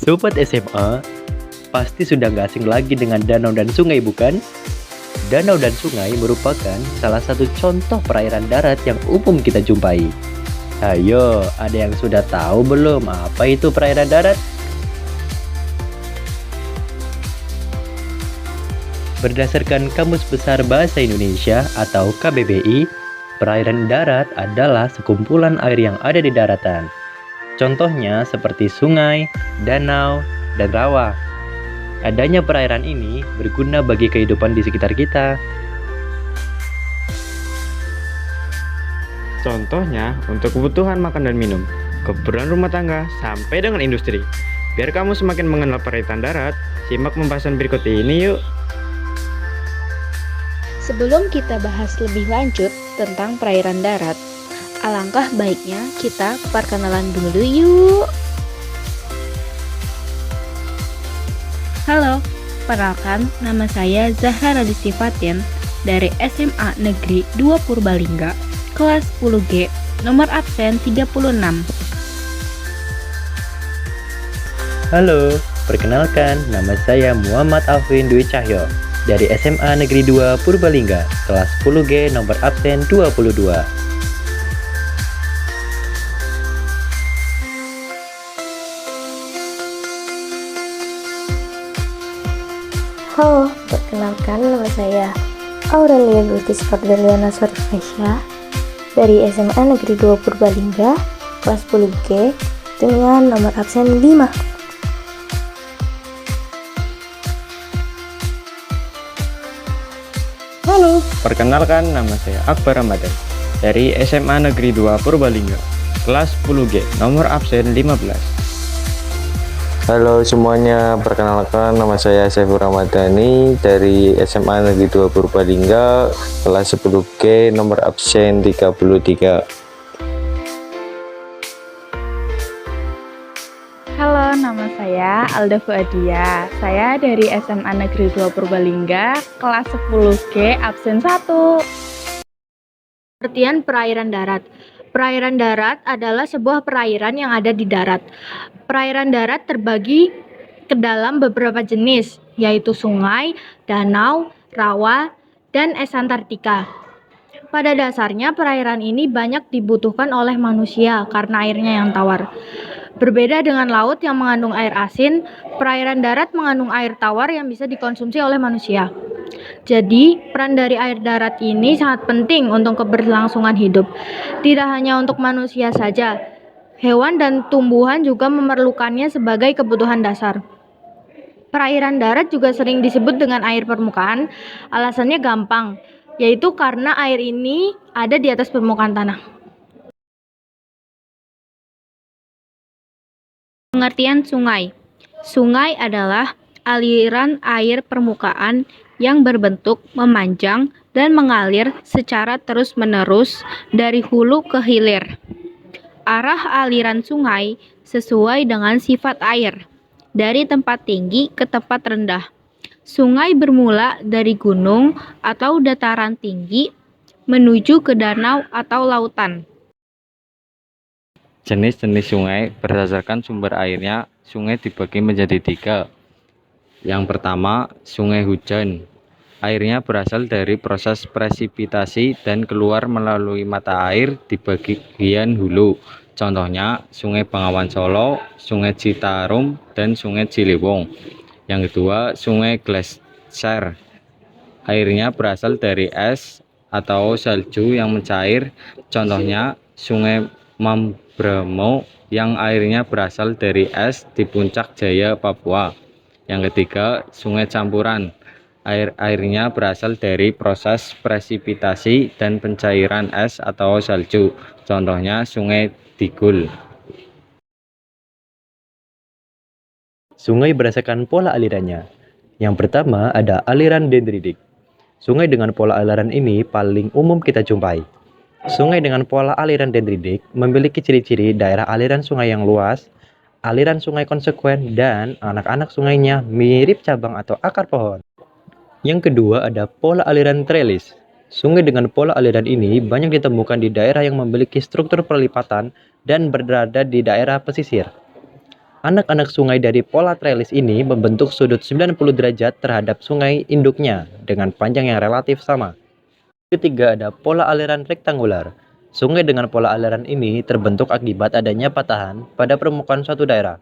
Sobat SMA, pasti sudah gak asing lagi dengan danau dan sungai bukan? Danau dan sungai merupakan salah satu contoh perairan darat yang umum kita jumpai. Ayo, ada yang sudah tahu belum apa itu perairan darat? Berdasarkan Kamus Besar Bahasa Indonesia atau KBBI, perairan darat adalah sekumpulan air yang ada di daratan. Contohnya seperti sungai, danau, dan rawa. Adanya perairan ini berguna bagi kehidupan di sekitar kita. Contohnya untuk kebutuhan makan dan minum, keperluan rumah tangga, sampai dengan industri. Biar kamu semakin mengenal perairan darat, simak pembahasan berikut ini yuk. Sebelum kita bahas lebih lanjut tentang perairan darat, alangkah baiknya kita perkenalan dulu yuk. Halo, perkenalkan nama saya Zahra Radisti Fatin dari SMA Negeri 2 Purbalingga, kelas 10G, nomor absen 36. Halo, perkenalkan nama saya Muhammad Alvin Dwi Cahyo dari SMA Negeri 2 Purbalingga, kelas 10G nomor absen 22. Halo, perkenalkan nama saya Aurelia Gustis Fardeliana Sorifesya dari SMA Negeri 2 Purbalingga, kelas 10G dengan nomor absen 5. Halo, perkenalkan nama saya Akbar Ramadan dari SMA Negeri 2 Purbalingga, kelas 10G, nomor absen 15. Halo semuanya, perkenalkan nama saya Saiful Ramadhani dari SMA Negeri 2 Purbalingga, kelas 10G, nomor absen 33. Halo, nama saya Alda Fuadia. Saya dari SMA Negeri 2 Purbalingga, kelas 10G, absen 1. Pengertian perairan darat. Perairan darat adalah sebuah perairan yang ada di darat. Perairan darat terbagi ke dalam beberapa jenis, yaitu sungai, danau, rawa, dan es Antartika. Pada dasarnya, perairan ini banyak dibutuhkan oleh manusia karena airnya yang tawar. Berbeda dengan laut yang mengandung air asin, perairan darat mengandung air tawar yang bisa dikonsumsi oleh manusia. Jadi, peran dari air darat ini sangat penting untuk keberlangsungan hidup. Tidak hanya untuk manusia saja, hewan dan tumbuhan juga memerlukannya sebagai kebutuhan dasar. Perairan darat juga sering disebut dengan air permukaan. Alasannya gampang, yaitu karena air ini ada di atas permukaan tanah. Pengertian sungai. Sungai adalah aliran air permukaan yang berbentuk memanjang dan mengalir secara terus-menerus dari hulu ke hilir. Arah aliran sungai sesuai dengan sifat air, dari tempat tinggi ke tempat rendah. Sungai bermula dari gunung atau dataran tinggi menuju ke danau atau lautan. Jenis-jenis sungai berdasarkan sumber airnya, sungai dibagi menjadi 3. Yang pertama, sungai hujan. Airnya berasal dari proses presipitasi dan keluar melalui mata air di bagian hulu. Contohnya, Sungai Bengawan Solo, Sungai Citarum, dan Sungai Ciliwung. Yang kedua, Sungai Glacier. Airnya berasal dari es atau salju yang mencair. Contohnya, Sungai Mambramo yang airnya berasal dari es di Puncak Jaya, Papua. Yang ketiga, sungai campuran. Airnya berasal dari proses presipitasi dan pencairan es atau salju. Contohnya, Sungai Digul. Sungai berdasarkan pola alirannya. Yang pertama ada aliran dendritik. Sungai dengan pola aliran ini paling umum kita jumpai. Sungai dengan pola aliran dendritik memiliki ciri-ciri daerah aliran sungai yang luas, aliran sungai konsekuen, dan anak-anak sungainya mirip cabang atau akar pohon. Yang kedua ada pola aliran trellis. Sungai dengan pola aliran ini banyak ditemukan di daerah yang memiliki struktur perlipatan dan berada di daerah pesisir. Anak-anak sungai dari pola trellis ini membentuk sudut 90 derajat terhadap sungai induknya dengan panjang yang relatif sama. Ketiga ada pola aliran rektangular. Sungai dengan pola aliran ini terbentuk akibat adanya patahan pada permukaan suatu daerah.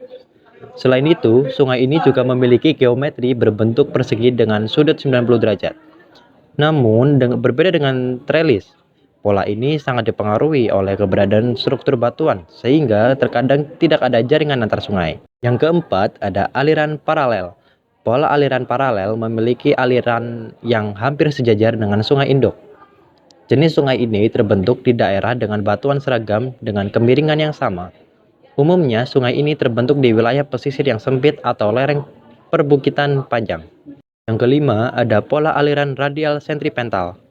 Selain itu, sungai ini juga memiliki geometri berbentuk persegi dengan sudut 90 derajat. Namun, berbeda dengan trellis, pola ini sangat dipengaruhi oleh keberadaan struktur batuan, sehingga terkadang tidak ada jaringan antar sungai. Yang keempat, ada aliran paralel. Pola aliran paralel memiliki aliran yang hampir sejajar dengan sungai induk. Jenis sungai ini terbentuk di daerah dengan batuan seragam dengan kemiringan yang sama. Umumnya, sungai ini terbentuk di wilayah pesisir yang sempit atau lereng perbukitan panjang. Yang kelima, ada pola aliran radial sentripetal.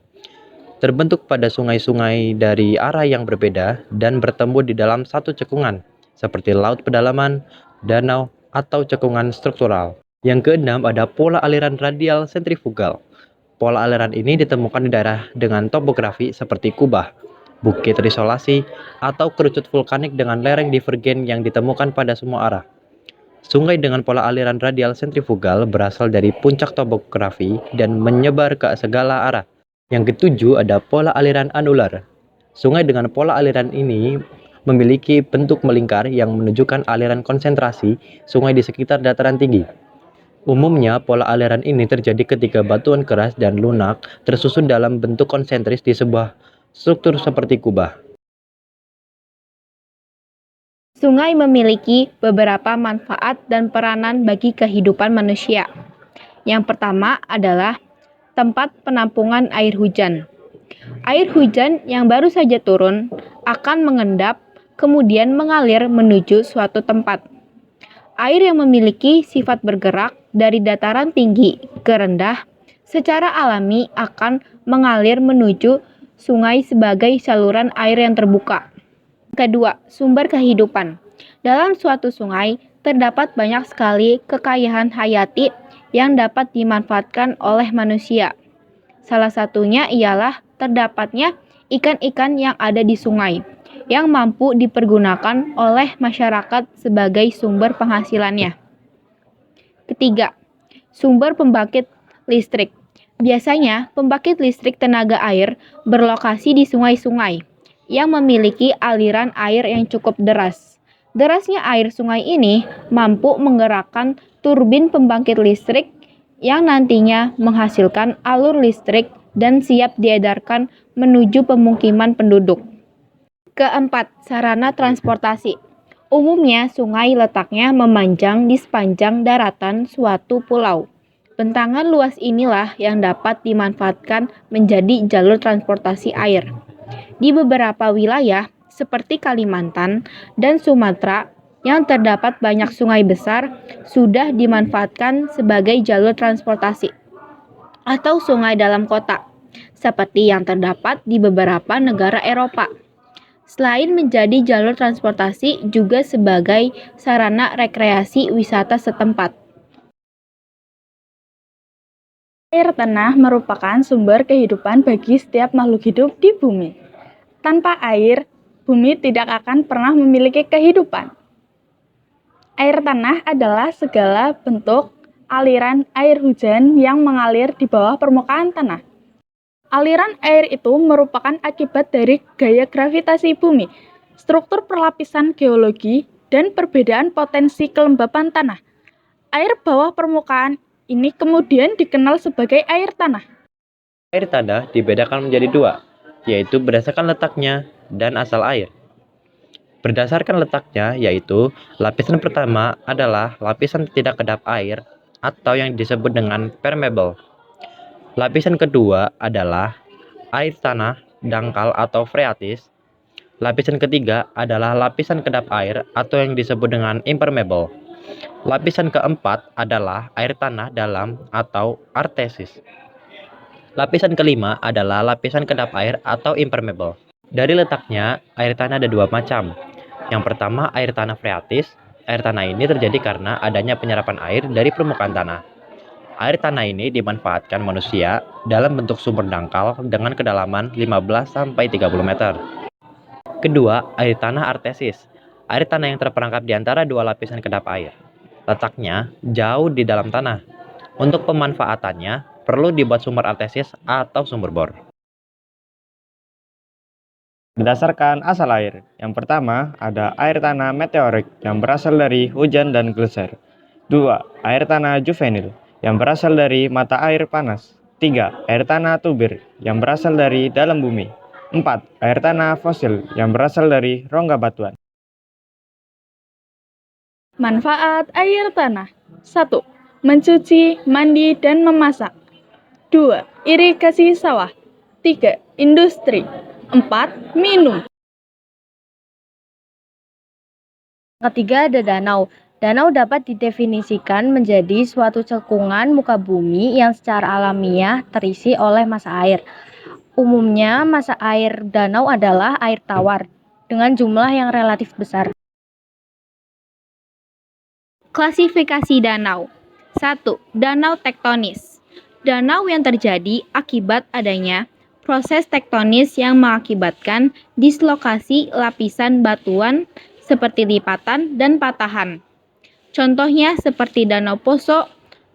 Terbentuk pada sungai-sungai dari arah yang berbeda dan bertemu di dalam satu cekungan, seperti laut pedalaman, danau, atau cekungan struktural. Yang keenam ada pola aliran radial sentrifugal. Pola aliran ini ditemukan di daerah dengan topografi seperti kubah, bukit terisolasi, atau kerucut vulkanik dengan lereng divergen yang ditemukan pada semua arah. Sungai dengan pola aliran radial sentrifugal berasal dari puncak topografi dan menyebar ke segala arah. Yang ketujuh ada pola aliran anular. Sungai dengan pola aliran ini memiliki bentuk melingkar yang menunjukkan aliran konsentrasi sungai di sekitar dataran tinggi. Umumnya, pola aliran ini terjadi ketika batuan keras dan lunak tersusun dalam bentuk konsentris di sebuah struktur seperti kubah. Sungai memiliki beberapa manfaat dan peranan bagi kehidupan manusia. Yang pertama adalah tempat penampungan air hujan. Air hujan yang baru saja turun akan mengendap, kemudian mengalir menuju suatu tempat. Air yang memiliki sifat bergerak dari dataran tinggi ke rendah secara alami akan mengalir menuju sungai sebagai saluran air yang terbuka. Kedua, sumber kehidupan. Dalam suatu sungai terdapat banyak sekali kekayaan hayati yang dapat dimanfaatkan oleh manusia. Salah satunya ialah terdapatnya ikan-ikan yang ada di sungai, yang mampu dipergunakan oleh masyarakat sebagai sumber penghasilannya. Ketiga, sumber pembangkit listrik. Biasanya, pembangkit listrik tenaga air berlokasi di sungai-sungai yang memiliki aliran air yang cukup deras. Derasnya air sungai ini mampu menggerakkan turbin pembangkit listrik yang nantinya menghasilkan alur listrik dan siap diedarkan menuju pemukiman penduduk. Keempat, sarana transportasi. Umumnya sungai letaknya memanjang di sepanjang daratan suatu pulau. Bentangan luas inilah yang dapat dimanfaatkan menjadi jalur transportasi air. Di beberapa wilayah seperti Kalimantan dan Sumatera yang terdapat banyak sungai besar sudah dimanfaatkan sebagai jalur transportasi atau sungai dalam kota, seperti yang terdapat di beberapa negara Eropa. Selain menjadi jalur transportasi, juga sebagai sarana rekreasi wisata setempat. Air tanah merupakan sumber kehidupan bagi setiap makhluk hidup di bumi. Tanpa air, bumi tidak akan pernah memiliki kehidupan. Air tanah adalah segala bentuk aliran air hujan yang mengalir di bawah permukaan tanah. Aliran air itu merupakan akibat dari gaya gravitasi bumi, struktur perlapisan geologi, dan perbedaan potensi kelembapan tanah. Air bawah permukaan ini kemudian dikenal sebagai air tanah. Air tanah dibedakan menjadi dua, yaitu berdasarkan letaknya dan asal air. Berdasarkan letaknya, yaitu lapisan pertama adalah lapisan tidak kedap air atau yang disebut dengan permeable. Lapisan kedua adalah air tanah dangkal atau freatis. Lapisan ketiga adalah lapisan kedap air atau yang disebut dengan impermeable. Lapisan keempat adalah air tanah dalam atau artesis. Lapisan kelima adalah lapisan kedap air atau impermeable. Dari letaknya, air tanah ada dua macam. Yang pertama, air tanah freatis. Air tanah ini terjadi karena adanya penyerapan air dari permukaan tanah. Air tanah ini dimanfaatkan manusia dalam bentuk sumber dangkal dengan kedalaman 15-30 meter. Kedua, air tanah artesis. air tanah yang terperangkap di antara dua lapisan kedap air. Letaknya jauh di dalam tanah. Untuk pemanfaatannya, perlu dibuat sumber artesis atau sumber bor. Berdasarkan asal air, yang pertama ada air tanah meteorik yang berasal dari hujan dan gletser. 2. Air tanah juvenil yang berasal dari mata air panas. 3. Air tanah tubir yang berasal dari dalam bumi. 4. Air tanah fosil yang berasal dari rongga batuan. Manfaat air tanah. 1. Mencuci, mandi, dan memasak. 2. Irigasi sawah. 3. Industri. 4. Minum. Ketiga ada danau. Danau dapat didefinisikan menjadi suatu cekungan muka bumi yang secara alamiah terisi oleh massa air. Umumnya massa air danau adalah air tawar dengan jumlah yang relatif besar. Klasifikasi danau. 1. Danau tektonis. Danau yang terjadi akibat adanya proses tektonis yang mengakibatkan dislokasi lapisan batuan seperti lipatan dan patahan. Contohnya seperti Danau Poso,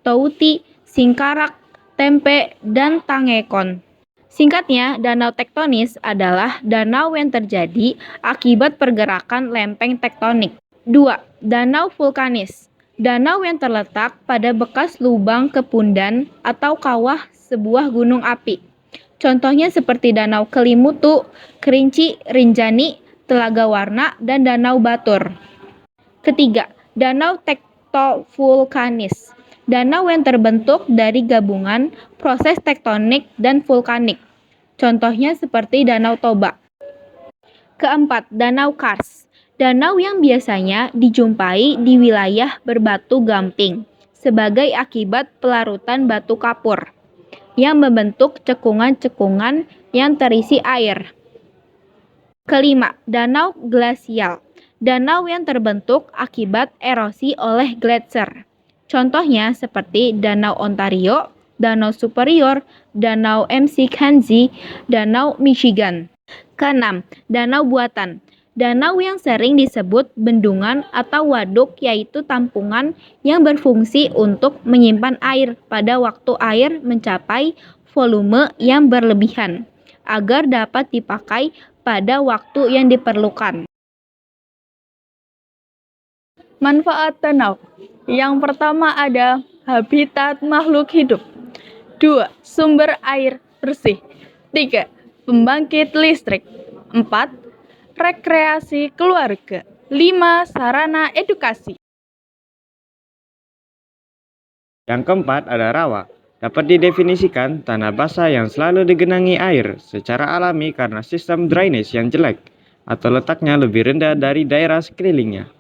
Touti, Singkarak, Tempe, dan Tangekon. Singkatnya, danau tektonis adalah danau yang terjadi akibat pergerakan lempeng tektonik. 2. Danau vulkanis. Danau yang terletak pada bekas lubang kepundan atau kawah sebuah gunung api. Contohnya seperti Danau Kelimutu, Kerinci, Rinjani, Telaga Warna, dan Danau Batur. Ketiga, danau tektovulkanis. Danau yang terbentuk dari gabungan proses tektonik dan vulkanik. Contohnya seperti Danau Toba. Keempat, danau kars. Danau yang biasanya dijumpai di wilayah berbatu gamping sebagai akibat pelarutan batu kapur yang membentuk cekungan-cekungan yang terisi air. Kelima, danau glasial. Danau yang terbentuk akibat erosi oleh gletser. Contohnya seperti Danau Ontario, Danau Superior, Danau McKenzie, Danau Michigan. Keenam, danau buatan. Danau yang sering disebut bendungan atau waduk yaitu tampungan yang berfungsi untuk menyimpan air pada waktu air mencapai volume yang berlebihan agar dapat dipakai pada waktu yang diperlukan. Manfaat danau. Yang pertama ada habitat makhluk hidup. 2. Sumber air bersih. 3. Pembangkit listrik. 4. Rekreasi keluarga. 5. Sarana edukasi. Yang keempat ada rawa. Dapat didefinisikan tanah basah yang selalu digenangi air secara alami karena sistem drainase yang jelek atau letaknya lebih rendah dari daerah sekelilingnya.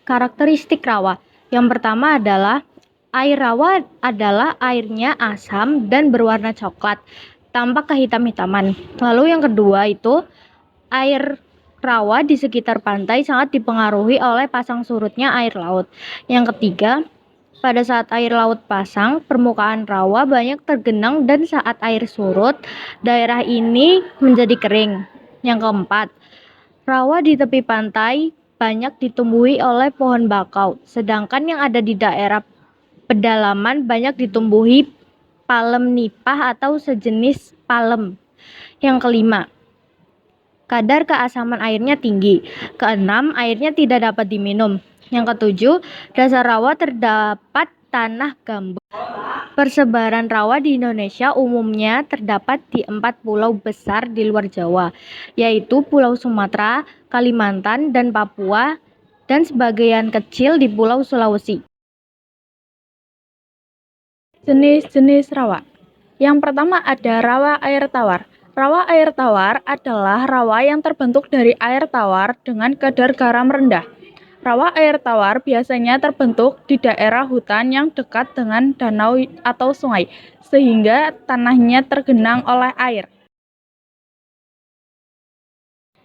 Karakteristik rawa. Yang pertama adalah air rawa adalah airnya asam dan berwarna coklat, tampak kehitam-hitaman. Lalu yang kedua itu air rawa di sekitar pantai sangat dipengaruhi oleh pasang surutnya air laut. Yang ketiga, pada saat air laut pasang, permukaan rawa banyak tergenang dan saat air surut, daerah ini menjadi kering. Yang keempat, rawa di tepi pantai banyak ditumbuhi oleh pohon bakau, sedangkan yang ada di daerah pedalaman banyak ditumbuhi palem nipah atau sejenis palem. Yang kelima, kadar keasaman airnya tinggi. Keenam, airnya tidak dapat diminum. Yang ketujuh, dasar rawa terdapat tanah gambut. Persebaran rawa di Indonesia umumnya terdapat di 4 pulau besar di luar Jawa, yaitu Pulau Sumatera, Kalimantan, dan Papua, dan sebagian kecil di Pulau Sulawesi. Jenis-jenis rawa. Yang pertama ada rawa air tawar. Rawa air tawar adalah rawa yang terbentuk dari air tawar dengan kadar garam rendah. Rawa air tawar biasanya terbentuk di daerah hutan yang dekat dengan danau atau sungai, sehingga tanahnya tergenang oleh air.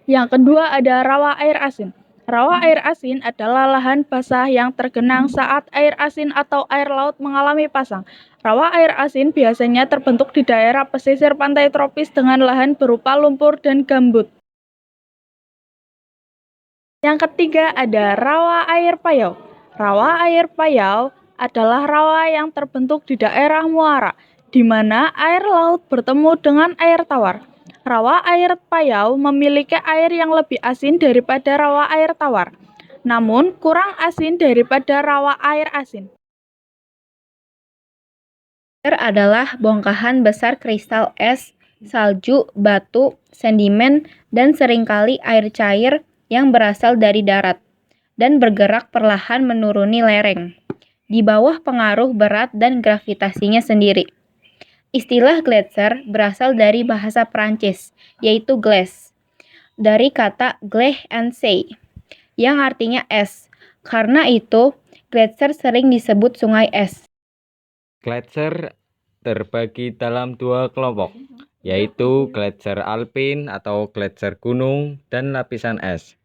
Yang kedua ada rawa air asin. Rawa air asin adalah lahan basah yang tergenang saat air asin atau air laut mengalami pasang. Rawa air asin biasanya terbentuk di daerah pesisir pantai tropis dengan lahan berupa lumpur dan gambut. Yang ketiga ada rawa air payau. Rawa air payau adalah rawa yang terbentuk di daerah muara, di mana air laut bertemu dengan air tawar. Rawa air payau memiliki air yang lebih asin daripada rawa air tawar, namun kurang asin daripada rawa air asin. Adalah bongkahan besar kristal es, salju, batu, sedimen, dan seringkali air cair yang berasal dari darat dan bergerak perlahan menuruni lereng di bawah pengaruh berat dan gravitasinya sendiri. Istilah gletser berasal dari bahasa Prancis, yaitu glace, dari kata gleh and say, yang artinya es. Karena itu, gletser sering disebut sungai es. Gletser terbagi dalam dua kelompok, yaitu gletser alpin atau gletser gunung dan lapisan es.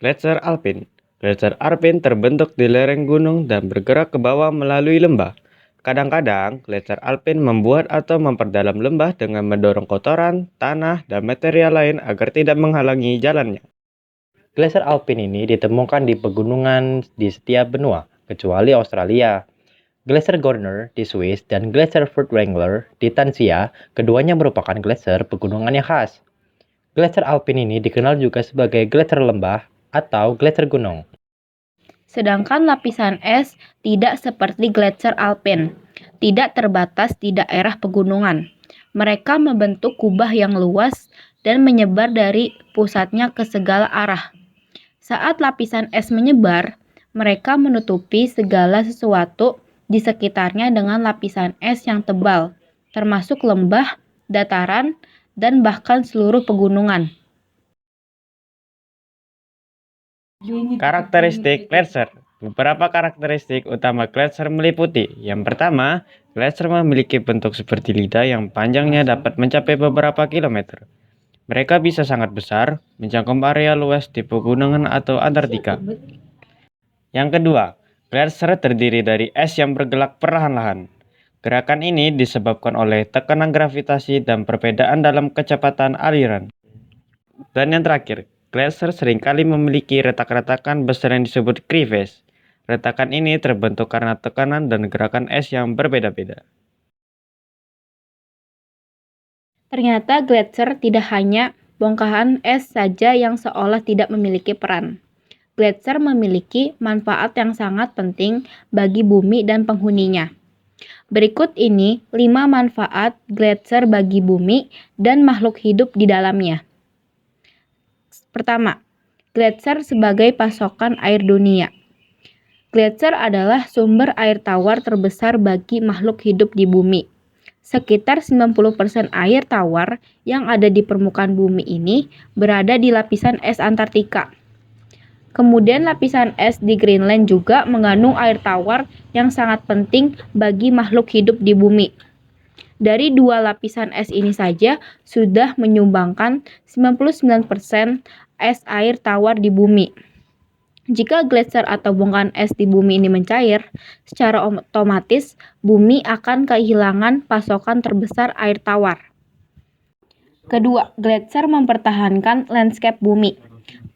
Gletser alpin. Gletser alpin terbentuk di lereng gunung dan bergerak ke bawah melalui lembah. Kadang-kadang, gletser alpin membuat atau memperdalam lembah dengan mendorong kotoran, tanah, dan material lain agar tidak menghalangi jalannya. Gletser alpin ini ditemukan di pegunungan di setiap benua, kecuali Australia. Gletser Gorner di Swiss dan Gletser Furtwängler di Tanzania, keduanya merupakan gletser pegunungan yang khas. Gletser alpin ini dikenal juga sebagai gletser lembah atau gletser gunung. Sedangkan lapisan es tidak seperti gletser alpin, tidak terbatas di daerah pegunungan. Mereka membentuk kubah yang luas dan menyebar dari pusatnya ke segala arah. Saat lapisan es menyebar, mereka menutupi segala sesuatu di sekitarnya dengan lapisan es yang tebal, termasuk lembah, dataran, dan bahkan seluruh pegunungan. Karakteristik gletser. Beberapa karakteristik utama gletser meliputi: yang pertama, gletser memiliki bentuk seperti lidah yang panjangnya dapat mencapai beberapa kilometer. Mereka bisa sangat besar, mencakup area luas di pegunungan atau Antartika. Yang kedua, gletser terdiri dari es yang bergerak perlahan-lahan. Gerakan ini disebabkan oleh tekanan gravitasi dan perbedaan dalam kecepatan aliran. Dan yang terakhir, gletser seringkali memiliki retak-retakan besar yang disebut crevasse. Retakan ini terbentuk karena tekanan dan gerakan es yang berbeda-beda. Ternyata gletser tidak hanya bongkahan es saja yang seolah tidak memiliki peran. Gletser memiliki manfaat yang sangat penting bagi bumi dan penghuninya. Berikut ini 5 manfaat gletser bagi bumi dan makhluk hidup di dalamnya. Pertama, gletser sebagai pasokan air dunia. Gletser adalah sumber air tawar terbesar bagi makhluk hidup di bumi. Sekitar 90% air tawar yang ada di permukaan bumi ini berada di lapisan es Antartika. Kemudian lapisan es di Greenland juga mengandung air tawar yang sangat penting bagi makhluk hidup di bumi. Dari 2 lapisan es ini saja sudah menyumbangkan 99% es air tawar di bumi. Jika gletser atau bongkahan es di bumi ini mencair, secara otomatis bumi akan kehilangan pasokan terbesar air tawar. Kedua, gletser mempertahankan landscape bumi.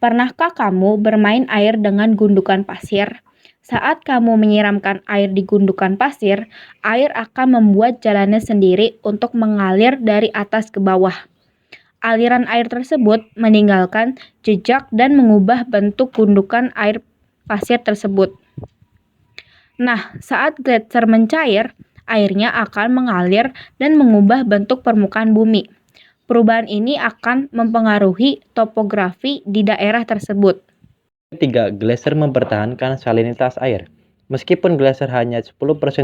Pernahkah kamu bermain air dengan gundukan pasir? Saat kamu menyiramkan air di gundukan pasir, air akan membuat jalannya sendiri untuk mengalir dari atas ke bawah. Aliran air tersebut meninggalkan jejak dan mengubah bentuk gundukan air pasir tersebut. Nah, saat gletser mencair, airnya akan mengalir dan mengubah bentuk permukaan bumi. Perubahan ini akan mempengaruhi topografi di daerah tersebut. Ketiga, gletser mempertahankan salinitas air. Meskipun gletser hanya 10%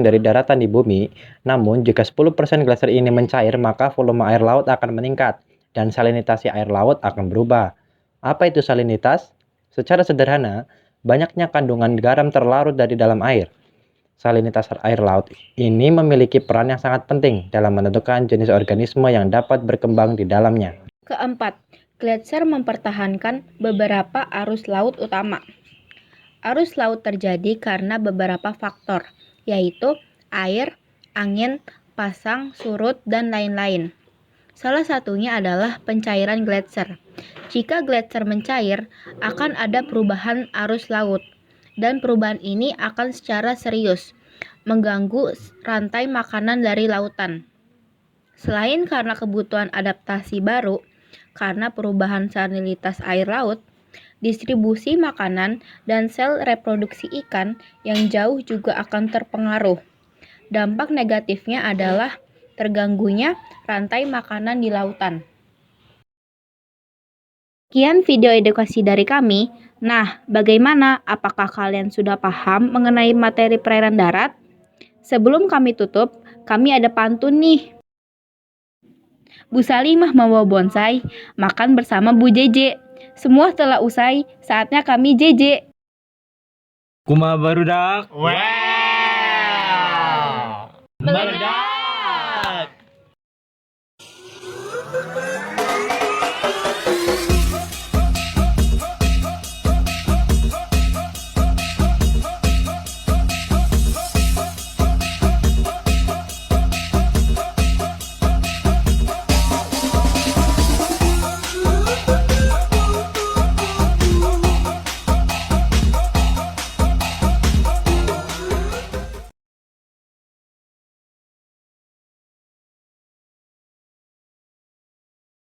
dari daratan di bumi, namun jika 10% gletser ini mencair, maka volume air laut akan meningkat dan salinitasi air laut akan berubah. Apa itu salinitas? Secara sederhana, banyaknya kandungan garam terlarut dari dalam air. Salinitas air laut ini memiliki peran yang sangat penting dalam menentukan jenis organisme yang dapat berkembang di dalamnya. Keempat, gletser mempertahankan beberapa arus laut utama. Arus laut terjadi karena beberapa faktor, yaitu air, angin, pasang, surut, dan lain-lain. Salah satunya adalah pencairan gletser. Jika gletser mencair, akan ada perubahan arus laut, dan perubahan ini akan secara serius mengganggu rantai makanan dari lautan. Selain karena kebutuhan adaptasi baru, karena perubahan salinitas air laut, distribusi makanan dan sel reproduksi ikan yang jauh juga akan terpengaruh. Dampak negatifnya adalah terganggunya rantai makanan di lautan. Sekian video edukasi dari kami. Nah, bagaimana? Apakah kalian sudah paham mengenai materi perairan darat? Sebelum kami tutup, kami ada pantun nih. Bu Salimah membawa bonsai, makan bersama Bu Jeje. Semua telah usai, saatnya kami JJ. Kumaha barudak? Meledak!